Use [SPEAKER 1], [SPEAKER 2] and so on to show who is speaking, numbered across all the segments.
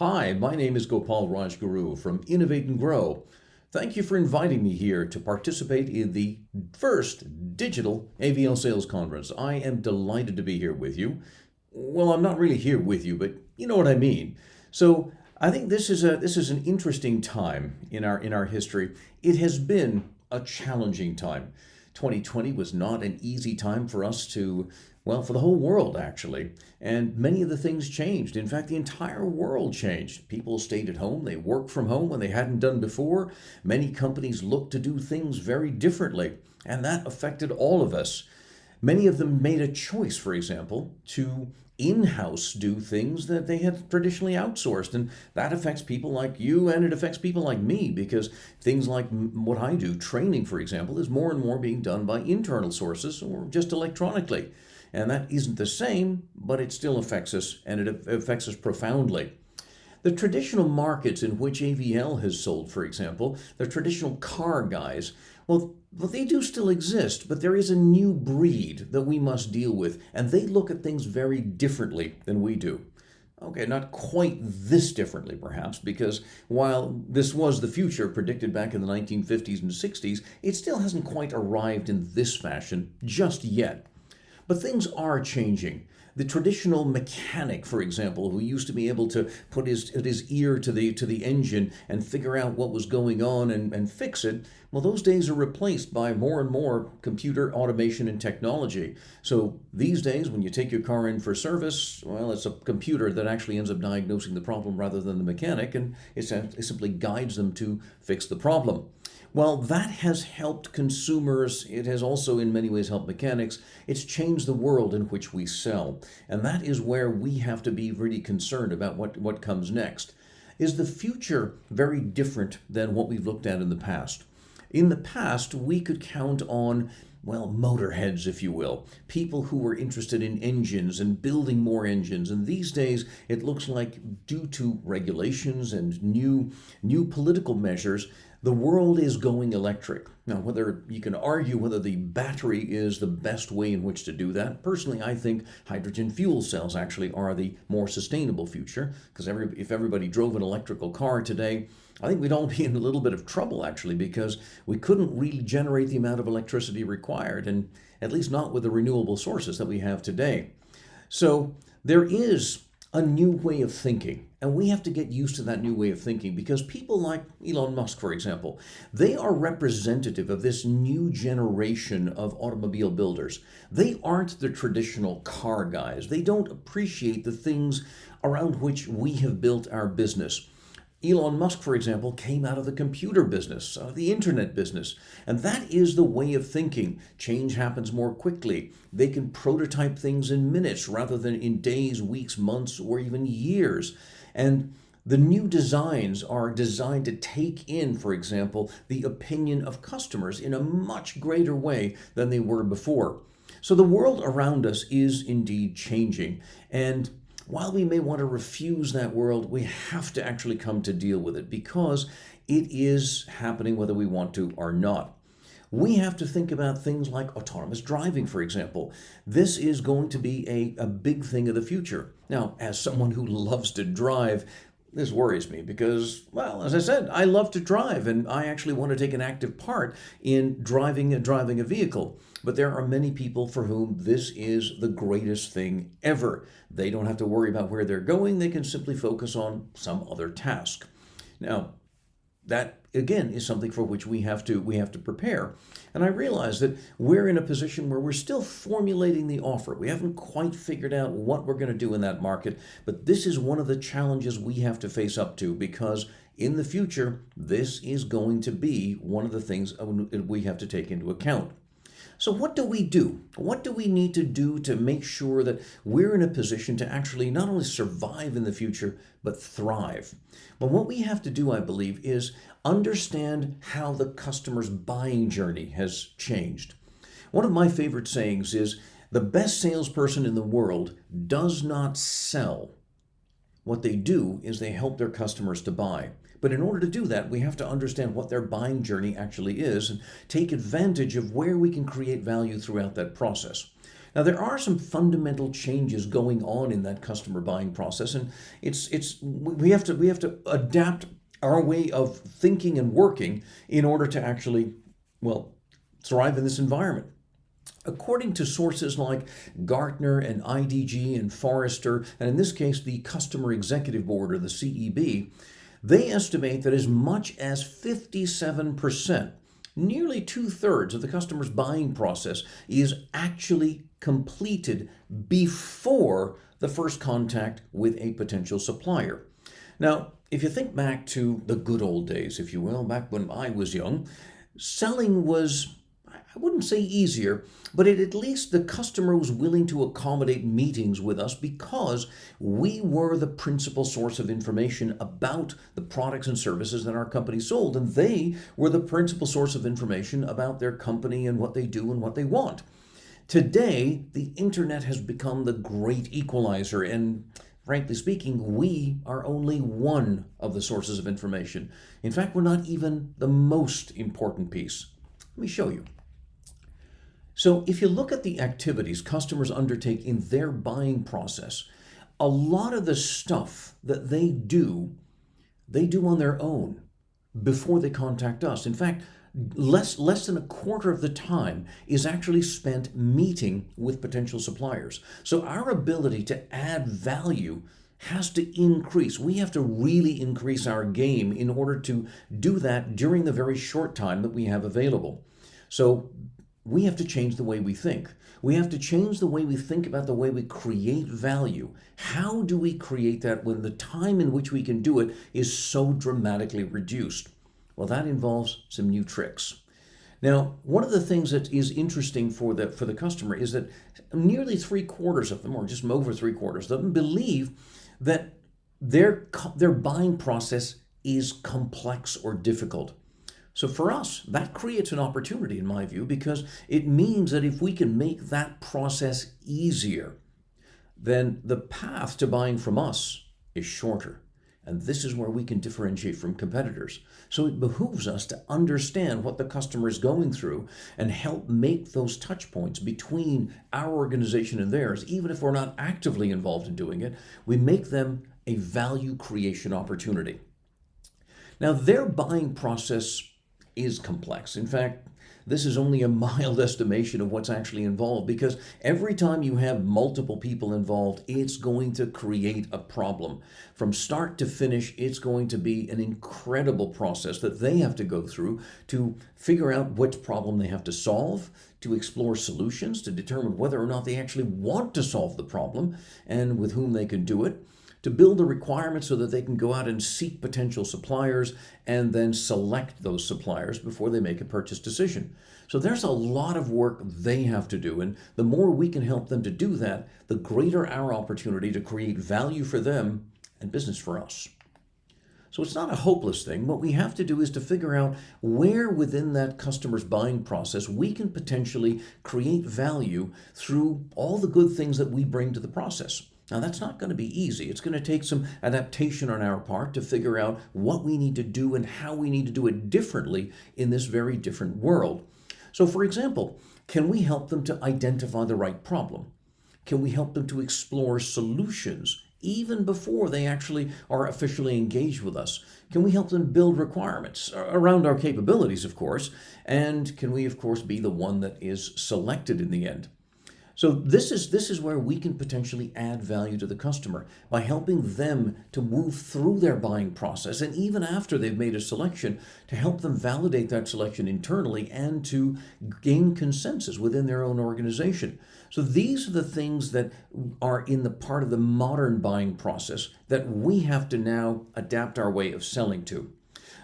[SPEAKER 1] Hi, my name is Gopal RajGuru from Innovate and Grow. Thank you for inviting me here to participate in the first digital AVL sales conference. I am delighted to be here with you. Well, I'm not really here with you, but you know what I mean. So I think this is an interesting time in our history. It has been a challenging time. 2020 was not an easy time for us to, well, for the whole world actually. And many of the things changed. In fact, the entire world changed. People stayed at home, they worked from home when they hadn't done before. Many companies looked to do things very differently, and that affected all of us. Many of them made a choice, for example, to in-house do things that they had traditionally outsourced. And that affects people like you, and it affects people like me, because things like what I do, training, for example, is more and more being done by internal sources or just electronically. And that isn't the same, but it still affects us, and it affects us profoundly. The traditional markets in which AVL has sold, for example, the traditional car guys, well, they do still exist, but there is a new breed that we must deal with, and they look at things very differently than we do. Okay, not quite this differently, perhaps, because while this was the future predicted back in the 1950s and 60s, it still hasn't quite arrived in this fashion just yet. But things are changing. The traditional mechanic, for example, who used to be able to put his ear to the engine and figure out what was going on and fix it, well, those days are replaced by more and more computer automation and technology. So these days, when you take your car in for service, well, it's a computer that actually ends up diagnosing the problem rather than the mechanic, and it simply guides them to fix the problem. Well, that has helped consumers. It has also in many ways helped mechanics. It's changed the world in which we sell. And that is where we have to be really concerned about what comes next. Is the future very different than what we've looked at in the past? In the past, we could count on, well, motorheads, if you will, people who were interested in engines and building more engines. And these days, it looks like due to regulations and new political measures, the world is going electric. Now, whether you can argue whether the battery is the best way in which to do that, personally, I think hydrogen fuel cells actually are the more sustainable future, because if everybody drove an electrical car today, I think we'd all be in a little bit of trouble, actually, because we couldn't really generate the amount of electricity required, and at least not with the renewable sources that we have today. So there is a new way of thinking, and we have to get used to that new way of thinking, because people like Elon Musk, for example, they are representative of this new generation of automobile builders. They aren't the traditional car guys. They don't appreciate the things around which we have built our business. Elon Musk, for example, came out of the computer business, the internet business, and that is the way of thinking. Change happens more quickly. They can prototype things in minutes rather than in days, weeks, months, or even years. And the new designs are designed to take in, for example, the opinion of customers in a much greater way than they were before. So the world around us is indeed changing, and while we may want to refuse that world, we have to actually come to deal with it, because it is happening whether we want to or not. We have to think about things like autonomous driving, for example. This is going to be a big thing of the future. Now, as someone who loves to drive, this worries me because, well, as I said, I love to drive, and I actually want to take an active part in driving a vehicle. But there are many people for whom this is the greatest thing ever. They don't have to worry about where they're going. They can simply focus on some other task. Now, that again is something for which we have to prepare. And I realize that we're in a position where we're still formulating the offer. We haven't quite figured out what we're going to do in that market, but this is one of the challenges we have to face up to, because in the future, this is going to be one of the things we have to take into account. So what do we do? What do we need to do to make sure that we're in a position to actually not only survive in the future, but thrive? Well, what we have to do, I believe, is understand how the customer's buying journey has changed. One of my favorite sayings is, the best salesperson in the world does not sell. What they do is they help their customers to buy. But in order to do that, we have to understand what their buying journey actually is and take advantage of where we can create value throughout that process. Now, there are some fundamental changes going on in that customer buying process, and we have to adapt our way of thinking and working in order to actually, well, thrive in this environment. According to sources like Gartner and IDG and Forrester, and in this case the Customer Executive Board or the CEB, they estimate that as much as 57%, nearly two-thirds of the customer's buying process is actually completed before the first contact with a potential supplier. Now, if you think back to the good old days, if you will, back when I was young, selling was, I wouldn't say easier, but at least the customer was willing to accommodate meetings with us because we were the principal source of information about the products and services that our company sold, and they were the principal source of information about their company and what they do and what they want. Today, the internet has become the great equalizer, and frankly speaking, we are only one of the sources of information. In fact, we're not even the most important piece. Let me show you. So if you look at the activities customers undertake in their buying process, a lot of the stuff that they do on their own before they contact us. In fact, less than a quarter of the time is actually spent meeting with potential suppliers. So our ability to add value has to increase. We have to really increase our game in order to do that during the very short time that we have available. So we have to change the way we think. We have to change the way we think about the way we create value. How do we create that when the time in which we can do it is so dramatically reduced? Well, that involves some new tricks. Now, one of the things that is interesting for the customer is that nearly three-quarters of them, or just over three-quarters of them, believe that their buying process is complex or difficult. So for us, that creates an opportunity, in my view, because it means that if we can make that process easier, then the path to buying from us is shorter. And this is where we can differentiate from competitors. So it behooves us to understand what the customer is going through and help make those touch points between our organization and theirs. Even if we're not actively involved in doing it, we make them a value creation opportunity. Now, their buying process is complex. In fact, this is only a mild estimation of what's actually involved, because every time you have multiple people involved, it's going to create a problem. From start to finish, it's going to be an incredible process that they have to go through to figure out what problem they have to solve, to explore solutions, to determine whether or not they actually want to solve the problem and with whom they can do it, to build the requirements so that they can go out and seek potential suppliers and then select those suppliers before they make a purchase decision. So there's a lot of work they have to do, and the more we can help them to do that, the greater our opportunity to create value for them and business for us. So it's not a hopeless thing. What we have to do is to figure out where within that customer's buying process we can potentially create value through all the good things that we bring to the process. Now, that's not going to be easy. It's going to take some adaptation on our part to figure out what we need to do and how we need to do it differently in this very different world. So, for example, can we help them to identify the right problem? Can we help them to explore solutions even before they actually are officially engaged with us? Can we help them build requirements around our capabilities, of course? And can we, of course, be the one that is selected in the end? So this is where we can potentially add value to the customer by helping them to move through their buying process, and even after they've made a selection, to help them validate that selection internally and to gain consensus within their own organization. So these are the things that are in the part of the modern buying process that we have to now adapt our way of selling to.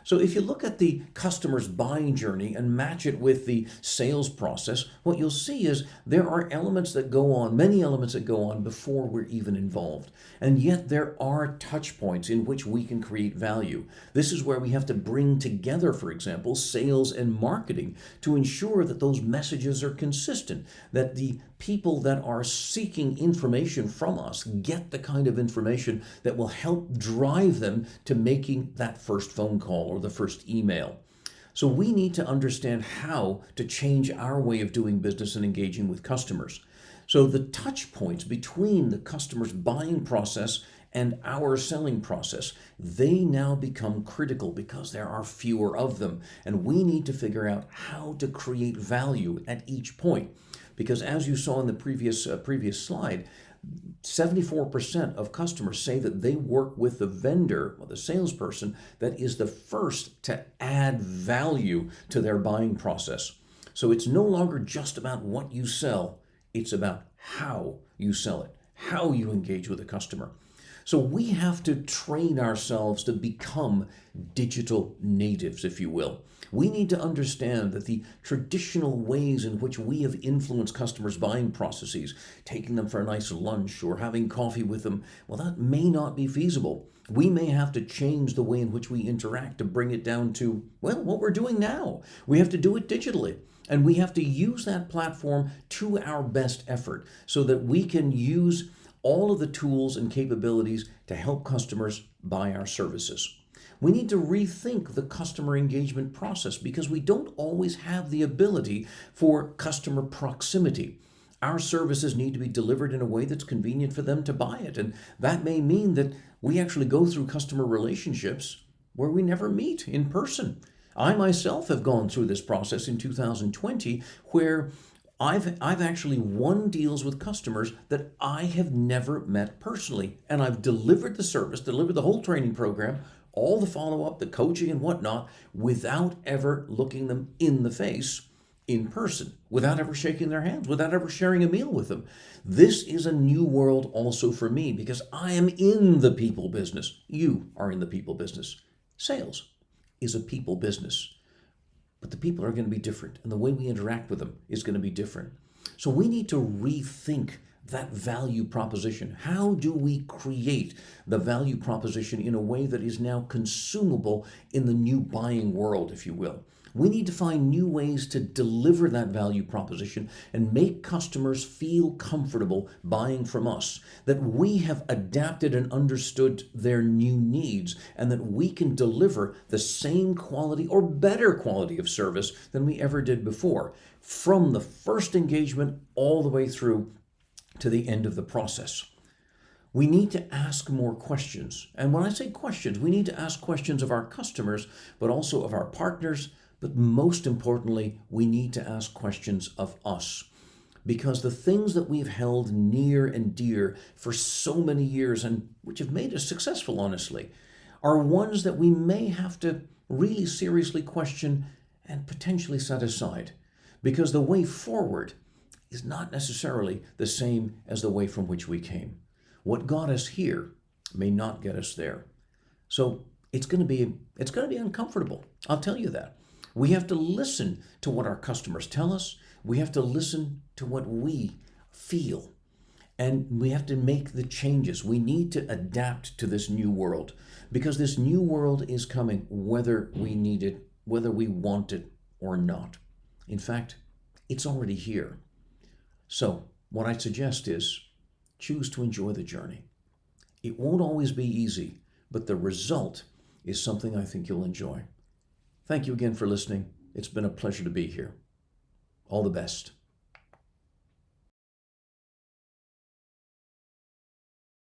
[SPEAKER 1] So if you look at the customer's buying journey and match it with the sales process, what you'll see is there are elements that go on, many elements that go on before we're even involved. And yet there are touch points in which we can create value. This is where we have to bring together, for example, sales and marketing to ensure that those messages are consistent, that the people that are seeking information from us get the kind of information that will help drive them to making that first phone call or the first email. So we need to understand how to change our way of doing business and engaging with customers. So the touch points between the customer's buying process and our selling process, they now become critical because there are fewer of them. And we need to figure out how to create value at each point. Because as you saw in the previous slide, 74% of customers say that they work with the vendor or the salesperson that is the first to add value to their buying process. So it's no longer just about what you sell, it's about how you sell it, how you engage with the customer. So we have to train ourselves to become digital natives, if you will. We need to understand that the traditional ways in which we have influenced customers' buying processes, taking them for a nice lunch or having coffee with them, well, that may not be feasible. We may have to change the way in which we interact to bring it down to, well, what we're doing now. We have to do it digitally. And we have to use that platform to our best effort so that we can use all of the tools and capabilities to help customers buy our services. We need to rethink the customer engagement process because we don't always have the ability for customer proximity. Our services need to be delivered in a way that's convenient for them to buy it. And that may mean that we actually go through customer relationships where we never meet in person. I myself have gone through this process in 2020 where I've actually won deals with customers that I have never met personally. And I've delivered the service, delivered the whole training program, all the follow-up, the coaching and whatnot, without ever looking them in the face in person, without ever shaking their hands, without ever sharing a meal with them. This is a new world also for me because I am in the people business. You are in the people business. Sales is a people business. But the people are going to be different, and the way we interact with them is going to be different. So we need to rethink that value proposition. How do we create the value proposition in a way that is now consumable in the new buying world, if you will? We need to find new ways to deliver that value proposition and make customers feel comfortable buying from us, that we have adapted and understood their new needs, and that we can deliver the same quality or better quality of service than we ever did before, from the first engagement all the way through to the end of the process. We need to ask more questions. And when I say questions, we need to ask questions of our customers, but also of our partners. But most importantly, we need to ask questions of us. Because the things that we've held near and dear for so many years, and which have made us successful, honestly, are ones that we may have to really seriously question and potentially set aside. Because the way forward is not necessarily the same as the way from which we came. What got us here may not get us there. So it's going to be uncomfortable. I'll tell you that. We have to listen to what our customers tell us. We have to listen to what we feel. And we have to make the changes. We need to adapt to this new world because this new world is coming whether we need it, whether we want it or not. In fact, it's already here. So what I suggest is choose to enjoy the journey. It won't always be easy, but the result is something I think you'll enjoy. Thank you again for listening. It's been a pleasure to be here. All the best.